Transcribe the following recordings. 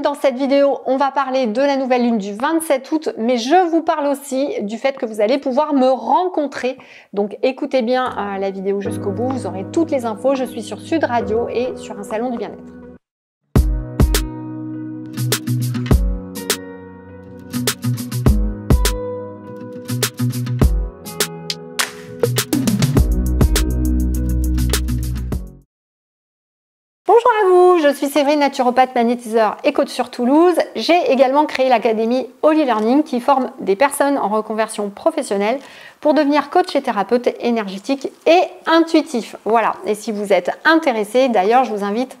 Dans cette vidéo, on va parler de la nouvelle lune du 27 août, mais je vous parle aussi du fait que vous allez pouvoir me rencontrer. Donc écoutez bien la vidéo jusqu'au bout, vous aurez toutes les infos. Je suis sur Sud Radio et sur un salon du bien-être. Bonjour à vous, je suis Séverine, naturopathe, magnétiseur et coach sur Toulouse. J'ai également créé l'académie Holy Learning qui forme des personnes en reconversion professionnelle pour devenir coach et thérapeute énergétique et intuitif. Voilà, et si vous êtes intéressé, d'ailleurs, je vous invite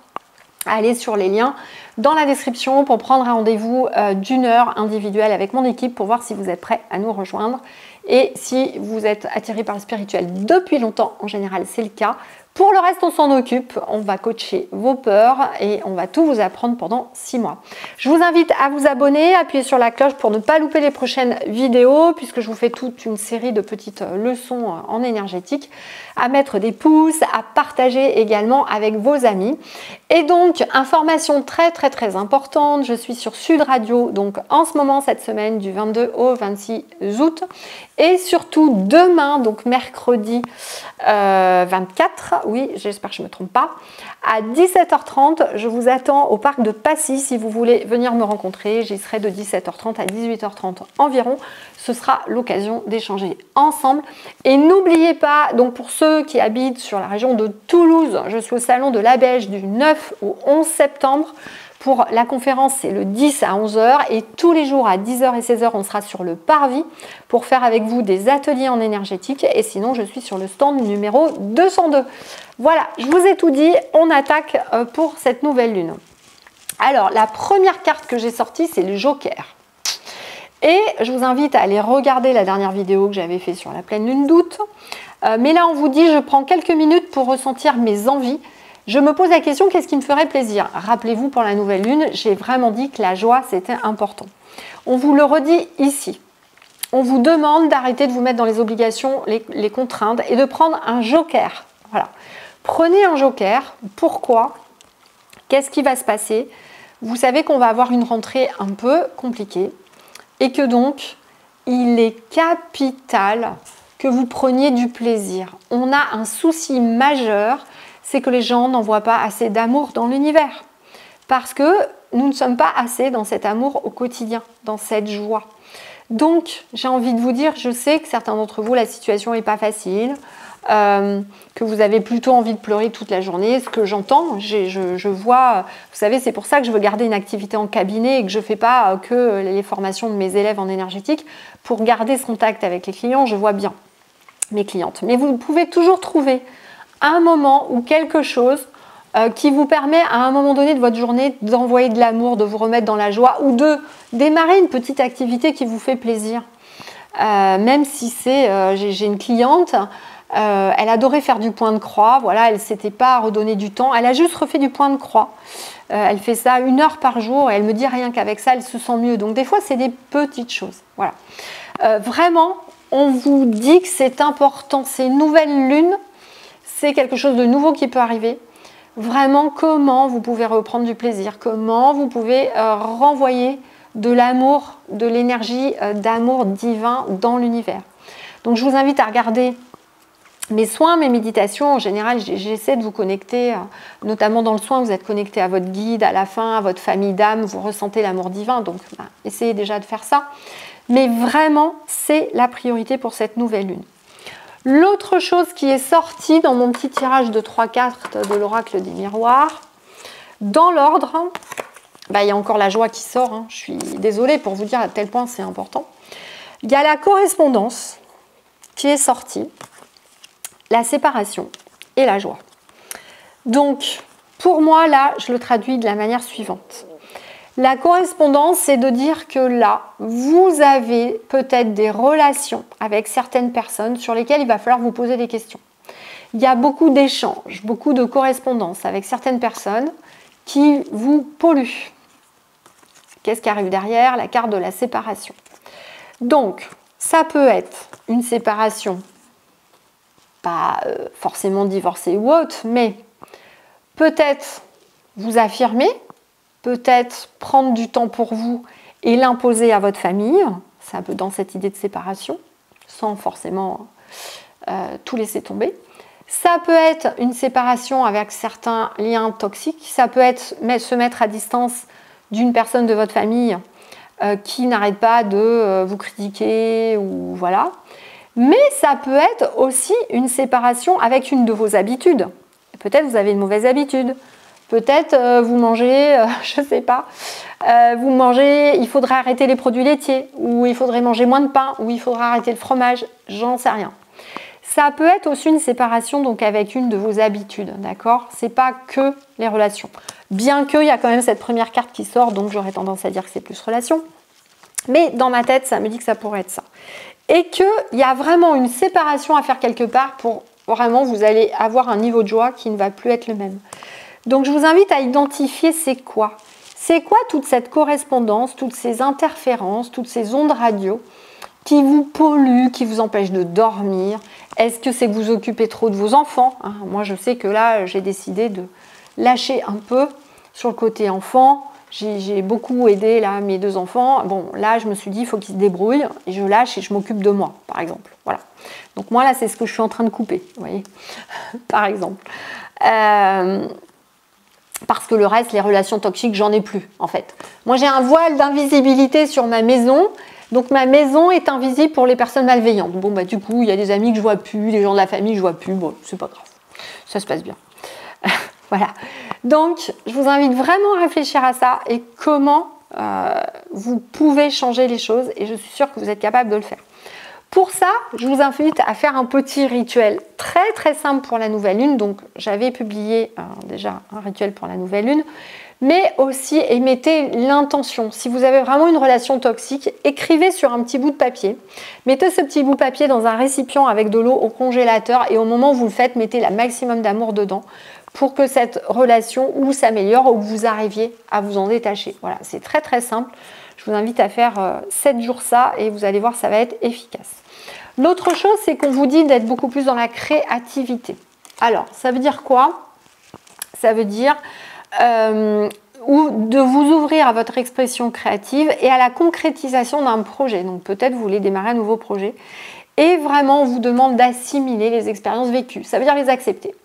à aller sur les liens dans la description pour prendre un rendez-vous d'une heure individuelle avec mon équipe pour voir si vous êtes prêt à nous rejoindre. Et si vous êtes attiré par le spirituel depuis longtemps, en général c'est le cas. Pour le reste, on s'en occupe, on va coacher vos peurs et on va tout vous apprendre pendant 6 mois. Je vous invite à vous abonner, appuyer sur la cloche pour ne pas louper les prochaines vidéos puisque je vous fais toute une série de petites leçons en énergétique, à mettre des pouces, à partager également avec vos amis. Et donc, information très importante, je suis sur Sud Radio, donc en ce moment cette semaine du 22 au 26 août et surtout demain, donc mercredi 24, oui, j'espère que je ne me trompe pas, à 17h30, je vous attends au parc de Passy si vous voulez venir me rencontrer. J'y serai de 17h30 à 18h30 environ. Ce sera l'occasion d'échanger ensemble. Et n'oubliez pas, donc pour ceux qui habitent sur la région de Toulouse, je suis au salon de l'Abège du 9 au 11 septembre. Pour la conférence, c'est le 10 à 11h et tous les jours à 10h et 16h, on sera sur le parvis pour faire avec vous des ateliers en énergétique. Et sinon, je suis sur le stand numéro 202. Voilà, je vous ai tout dit, on attaque pour cette nouvelle lune. Alors, la première carte que j'ai sortie, c'est le Joker. Et je vous invite à aller regarder la dernière vidéo que j'avais fait sur la pleine lune d'août. Mais là, on vous dit, je prends quelques minutes pour ressentir mes envies. Je me pose la question, qu'est-ce qui me ferait plaisir? Rappelez-vous, pour la nouvelle lune, j'ai vraiment dit que la joie, c'était important. On vous le redit ici. On vous demande d'arrêter de vous mettre dans les obligations, les contraintes et de prendre un joker. Voilà. Prenez un joker. Pourquoi? Qu'est-ce qui va se passer? Vous savez qu'on va avoir une rentrée un peu compliquée et que donc, il est capital que vous preniez du plaisir. On a un souci majeur, c'est que les gens n'envoient pas assez d'amour dans l'univers. Parce que nous ne sommes pas assez dans cet amour au quotidien, dans cette joie. Donc, j'ai envie de vous dire, je sais que certains d'entre vous, la situation n'est pas facile, que vous avez plutôt envie de pleurer toute la journée, ce que j'entends, je vois, vous savez, c'est pour ça que je veux garder une activité en cabinet et que je ne fais pas que les formations de mes élèves en énergétique, pour garder ce contact avec les clients, je vois bien mes clientes. Mais vous pouvez toujours trouver un moment ou quelque chose qui vous permet à un moment donné de votre journée d'envoyer de l'amour, de vous remettre dans la joie ou de démarrer une petite activité qui vous fait plaisir. Même si c'est, j'ai une cliente, elle adorait faire du point de croix, voilà, elle ne s'était pas redonné du temps, elle a juste refait du point de croix. Elle fait ça 1 heure par jour et elle me dit rien qu'avec ça, elle se sent mieux. Donc des fois, c'est des petites choses. Voilà. Vraiment, on vous dit que c'est important, ces nouvelles lunes, c'est quelque chose de nouveau qui peut arriver. Vraiment, comment vous pouvez reprendre du plaisir, comment vous pouvez renvoyer de l'amour, de l'énergie d'amour divin dans l'univers. Donc, je vous invite à regarder mes soins, mes méditations. En général, j'essaie de vous connecter, notamment dans le soin, vous êtes connecté à votre guide, à la fin, à votre famille d'âme, vous ressentez l'amour divin. Donc, essayez déjà de faire ça. Mais vraiment, c'est la priorité pour cette nouvelle lune. L'autre chose qui est sortie dans mon petit tirage de 3 cartes de l'oracle des miroirs, dans l'ordre, il y a encore la joie qui sort, hein. Je suis désolée pour vous dire à tel point c'est important. Il y a la correspondance qui est sortie, la séparation et la joie. Donc, pour moi, là, je le traduis de la manière suivante. La correspondance, c'est de dire que là, vous avez peut-être des relations avec certaines personnes sur lesquelles il va falloir vous poser des questions. Il y a beaucoup d'échanges, beaucoup de correspondances avec certaines personnes qui vous polluent. Qu'est-ce qui arrive derrière? La carte de la séparation. Donc, ça peut être une séparation, pas forcément divorcée ou autre, mais peut-être vous affirmer peut-être prendre du temps pour vous et l'imposer à votre famille. C'est un peu dans cette idée de séparation, sans forcément tout laisser tomber. Ça peut être une séparation avec certains liens toxiques. Ça peut être se mettre à distance d'une personne de votre famille qui n'arrête pas de vous critiquer ou voilà. Mais ça peut être aussi une séparation avec une de vos habitudes. Peut-être vous avez une mauvaise habitude. Peut-être vous mangez, je ne sais pas, vous mangez, il faudrait arrêter les produits laitiers, ou il faudrait manger moins de pain, ou il faudra arrêter le fromage, j'en sais rien. Ça peut être aussi une séparation donc avec une de vos habitudes, d'accord? C'est pas que les relations. Bien qu'il y a quand même cette première carte qui sort, donc j'aurais tendance à dire que c'est plus relation. Mais dans ma tête, ça me dit que ça pourrait être ça. Et qu'il y a vraiment une séparation à faire quelque part pour vraiment vous allez avoir un niveau de joie qui ne va plus être le même. Donc je vous invite à identifier c'est quoi. C'est quoi toute cette correspondance, toutes ces interférences, toutes ces ondes radio qui vous polluent, qui vous empêchent de dormir? Est-ce que c'est que vous occupez trop de vos enfants? Moi je sais que là j'ai décidé de lâcher un peu sur le côté enfant. J'ai beaucoup aidé là mes 2 enfants. Bon là je me suis dit il faut qu'ils se débrouillent et je lâche et je m'occupe de moi par exemple. Voilà. Donc moi là c'est ce que je suis en train de couper, vous voyez, par exemple. Parce que le reste, les relations toxiques, j'en ai plus en fait. Moi j'ai un voile d'invisibilité sur ma maison, donc ma maison est invisible pour les personnes malveillantes. Bon bah du coup, il y a des amis que je vois plus, des gens de la famille que je vois plus, bon c'est pas grave, ça se passe bien. Voilà, donc je vous invite vraiment à réfléchir à ça et comment vous pouvez changer les choses et je suis sûre que vous êtes capable de le faire. Pour ça, je vous invite à faire un petit rituel très très simple pour la nouvelle lune. Donc j'avais publié déjà un rituel pour la nouvelle lune, mais aussi mettez l'intention. Si vous avez vraiment une relation toxique, écrivez sur un petit bout de papier. Mettez ce petit bout de papier dans un récipient avec de l'eau au congélateur et au moment où vous le faites, mettez le maximum d'amour dedans pour que cette relation ou s'améliore ou que vous arriviez à vous en détacher. Voilà, c'est très très simple. Je vous invite à faire 7 jours ça et vous allez voir, ça va être efficace. L'autre chose, c'est qu'on vous dit d'être beaucoup plus dans la créativité. Alors, ça veut dire quoi? Ça veut dire de vous ouvrir à votre expression créative et à la concrétisation d'un projet. Donc peut-être vous voulez démarrer un nouveau projet et vraiment on vous demande d'assimiler les expériences vécues. Ça veut dire les accepter.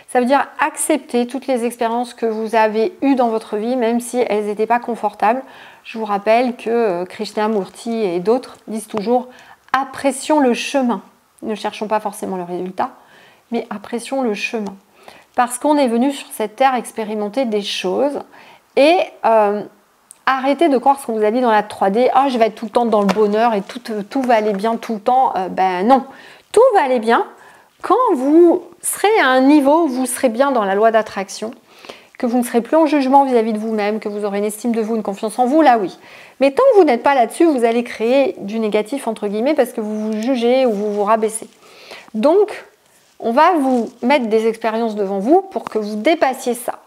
Ça veut dire accepter toutes les expériences que vous avez eues dans votre vie, même si elles n'étaient pas confortables. Je vous rappelle que Krishnamurti et d'autres disent toujours « apprécions le chemin ». Ne cherchons pas forcément le résultat, mais apprécions le chemin. Parce qu'on est venu sur cette terre expérimenter des choses et arrêtez de croire ce qu'on vous a dit dans la 3D. « Ah, je vais être tout le temps dans le bonheur et tout va aller bien tout le temps. » Ben non, tout va aller bien quand vous serez à un niveau où vous serez bien dans la loi d'attraction, que vous ne serez plus en jugement vis-à-vis de vous-même, que vous aurez une estime de vous, une confiance en vous, là oui. Mais tant que vous n'êtes pas là-dessus, vous allez créer du négatif, entre guillemets, parce que vous vous jugez ou vous vous rabaissez. Donc, on va vous mettre des expériences devant vous pour que vous dépassiez ça,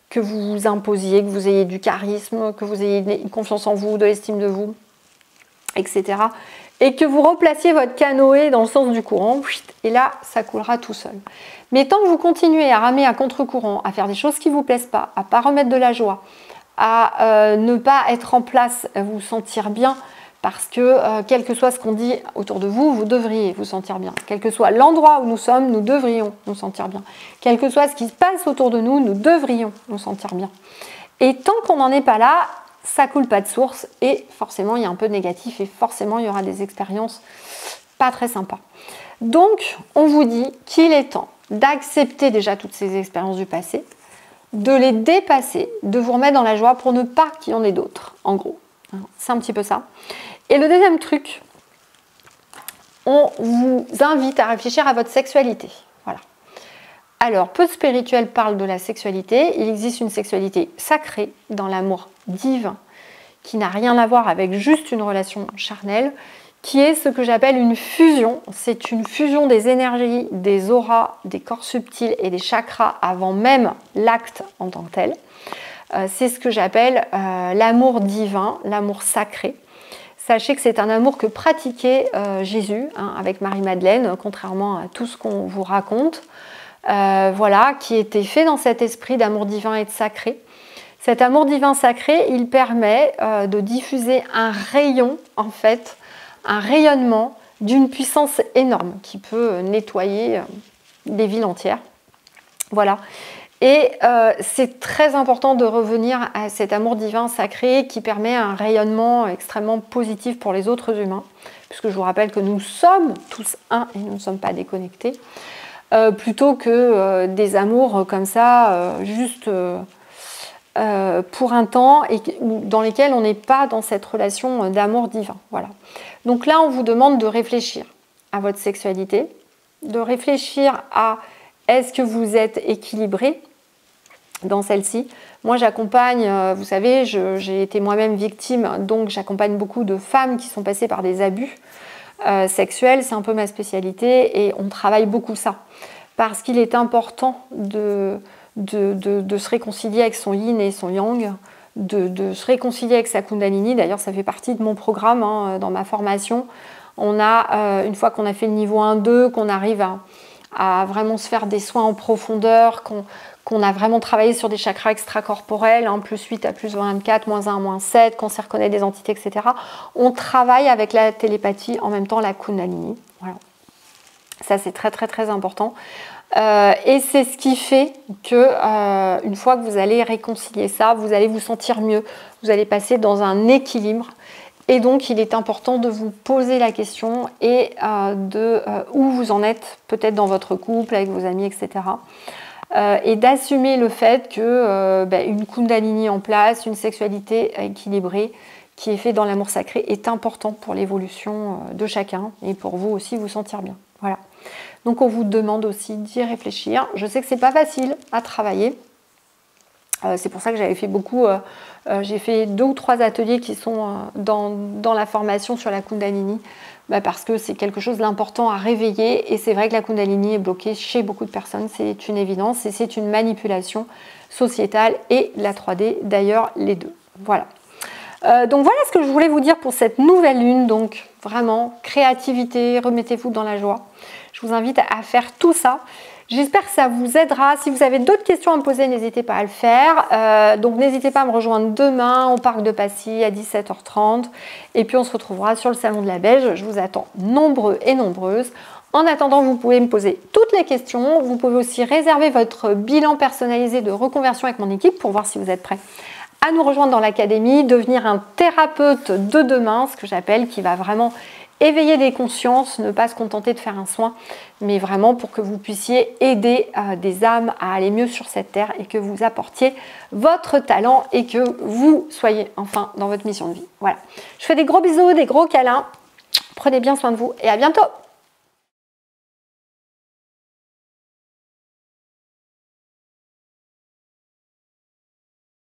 que vous vous imposiez, que vous ayez du charisme, que vous ayez une confiance en vous, de l'estime de vous, etc. Et que vous replaciez votre canoë dans le sens du courant, et là, ça coulera tout seul. Mais tant que vous continuez à ramer à contre-courant, à faire des choses qui ne vous plaisent pas, à ne pas remettre de la joie, à ne pas être en place, à vous sentir bien, parce que quel que soit ce qu'on dit autour de vous, vous devriez vous sentir bien. Quel que soit l'endroit où nous sommes, nous devrions nous sentir bien. Quel que soit ce qui se passe autour de nous, nous devrions nous sentir bien. Et tant qu'on n'en est pas là, ça coule pas de source et forcément il y a un peu de négatif et forcément il y aura des expériences pas très sympas. Donc on vous dit qu'il est temps d'accepter déjà toutes ces expériences du passé, de les dépasser, de vous remettre dans la joie pour ne pas qu'il y en ait d'autres, en gros. C'est un petit peu ça. Et le deuxième truc, on vous invite à réfléchir à votre sexualité. Voilà. Alors, peu spirituel parle de la sexualité. Il existe une sexualité sacrée dans l'amour divin qui n'a rien à voir avec juste une relation charnelle, qui est ce que j'appelle une fusion. C'est une fusion des énergies, des auras, des corps subtils et des chakras avant même l'acte en tant que tel. C'est ce que j'appelle l'amour divin, l'amour sacré. Sachez que c'est un amour que pratiquait Jésus avec Marie-Madeleine, contrairement à tout ce qu'on vous raconte. Voilà, qui était fait dans cet esprit d'amour divin et de sacré, Cet amour divin sacré, il permet de diffuser un rayon, en fait, un rayonnement d'une puissance énorme qui peut nettoyer des villes entières. Voilà. Et c'est très important de revenir à cet amour divin sacré qui permet un rayonnement extrêmement positif pour les autres humains, puisque je vous rappelle que nous sommes tous un et nous ne sommes pas déconnectés, plutôt que des amours comme ça, juste pour un temps, et dans lesquels on n'est pas dans cette relation d'amour divin. Voilà. Donc là, on vous demande de réfléchir à votre sexualité, de réfléchir à est-ce que vous êtes équilibré dans celle-ci. Moi, j'accompagne, vous savez, j'ai été moi-même victime, donc j'accompagne beaucoup de femmes qui sont passées par des abus sexuels. C'est un peu ma spécialité et on travaille beaucoup ça. Parce qu'il est important de se réconcilier avec son yin et son yang, de se réconcilier avec sa kundalini. D'ailleurs, ça fait partie de mon programme, hein, dans ma formation. On a, une fois qu'on a fait le niveau 1-2, qu'on arrive à vraiment se faire des soins en profondeur, qu'on a vraiment travaillé sur des chakras extracorporels, hein, plus 8 à plus 24, moins 1, moins 7, qu'on sait reconnaître des entités, etc. On travaille avec la télépathie, en même temps la kundalini. Voilà. Ça, c'est très, très, très important. Et c'est ce qui fait que une fois que vous allez réconcilier ça, vous allez vous sentir mieux. Vous allez passer dans un équilibre. Et donc, il est important de vous poser la question et où vous en êtes, peut-être dans votre couple, avec vos amis, etc. Et d'assumer le fait que une kundalini en place, une sexualité équilibrée, qui est faite dans l'amour sacré, est important pour l'évolution de chacun et pour vous aussi vous sentir bien. Voilà. Donc, on vous demande aussi d'y réfléchir. Je sais que c'est pas facile à travailler. C'est pour ça que j'avais fait beaucoup, j'ai fait 2 ou 3 ateliers qui sont dans la formation sur la Kundalini, parce que c'est quelque chose d'important à réveiller, et c'est vrai que la Kundalini est bloquée chez beaucoup de personnes, c'est une évidence, et c'est une manipulation sociétale et la 3D, d'ailleurs les deux. Voilà. Donc voilà ce que je voulais vous dire pour cette nouvelle lune, donc vraiment créativité, remettez-vous dans la joie. Je vous invite à faire tout ça. J'espère que ça vous aidera. Si vous avez d'autres questions à me poser, n'hésitez pas à le faire. Donc n'hésitez pas à me rejoindre demain au Parc de Passy à 17h30. Et puis on se retrouvera sur le Salon de la Belge. Je vous attends nombreux et nombreuses. En attendant, vous pouvez me poser toutes les questions. Vous pouvez aussi réserver votre bilan personnalisé de reconversion avec mon équipe pour voir si vous êtes prêts à nous rejoindre dans l'académie, devenir un thérapeute de demain, ce que j'appelle, qui va vraiment éveiller des consciences, ne pas se contenter de faire un soin, mais vraiment pour que vous puissiez aider des âmes à aller mieux sur cette terre et que vous apportiez votre talent et que vous soyez enfin dans votre mission de vie. Voilà. Je fais des gros bisous, des gros câlins. Prenez bien soin de vous et à bientôt.